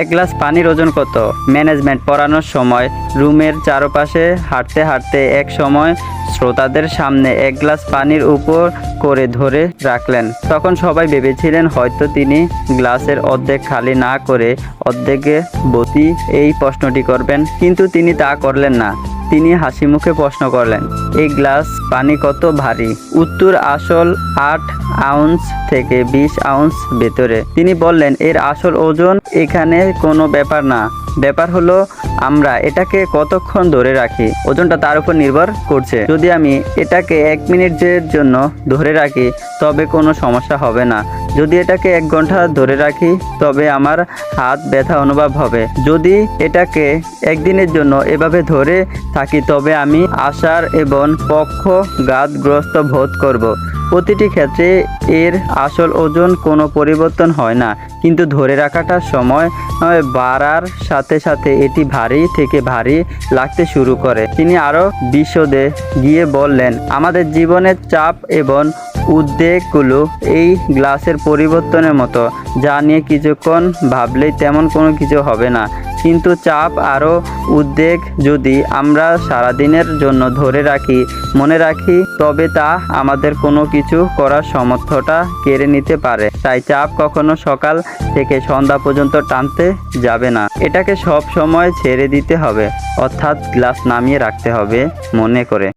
এক গ্লাস পানির ওজন কত? ম্যানেজমেন্ট পড়ানোর সময় রুমের চারপাশে হাঁটতে হাঁটতে এক সময় শ্রোতাদের সামনে এক গ্লাস পানির উপর করে ধরে রাখলেন। তখন সবাই ভেবেছিলেন হয়তো তিনি গ্লাসের অর্ধেক খালি না করে অর্ধেকে ভর্তি এই প্রশ্নটি করবেন, কিন্তু তিনি তা করলেন না। তিনি হাসি মুখে প্রশ্ন করলেন, এই গ্লাস পানি কত ভারী? উত্তর আসল 8 আউন্স থেকে 20 আউন্স ভেতরে। তিনি বললেন, এর আসল ওজন এখানে কোনো ব্যাপার না, ব্যাপার হলো আমরা এটাকে কতক্ষণ ধরে রাখি, ওজনটা তার উপর নির্ভর করছে। যদি আমি এটাকে 1 মিনিটের জন্য ধরে রাখি তবে কোনো সমস্যা হবে না। যদি এটাকে 1 ঘন্টা ধরে রাখি তবে আমার হাত ব্যথা অনুভব হবে। যদি এটাকে 1 দিনের জন্য এভাবে ধরে থাকি তবে আমি আশার এবং পক্ষাঘাতগ্রস্ত বোধ করব। প্রতিটি ক্ষেত্রে এর আসল ওজন কোনো পরিবর্তন হয় না, কিন্তু ধরে রাখাটার সময় বাড়ার সাথে সাথে এটি ভারী থেকে ভারী লাগতে শুরু করে। তিনি আরও বিশদে গিয়ে বললেন, আমাদের জীবনের চাপ এবং উদ্বেগগুলো এই গ্লাসের পরিবর্তনের মতো, যা নিয়ে কিছুক্ষণ ভাবলেই তেমন কোনো কিছু হবে না, কিন্তু চাপ আরও উদ্বেগ যদি আমরা সারাদিনের জন্য ধরে রাখি, মনে রাখি, তবে তা আমাদের কোনো কিছু করার সামর্থ্যটা কেড়ে নিতে পারে। তাই চাপ কখনো সকাল থেকে সন্ধ্যা পর্যন্ত টানতে যাবে না, এটাকে সব সময় ছেড়ে দিতে হবে, অর্থাৎ গ্লাস নামিয়ে রাখতে হবে মনে করে।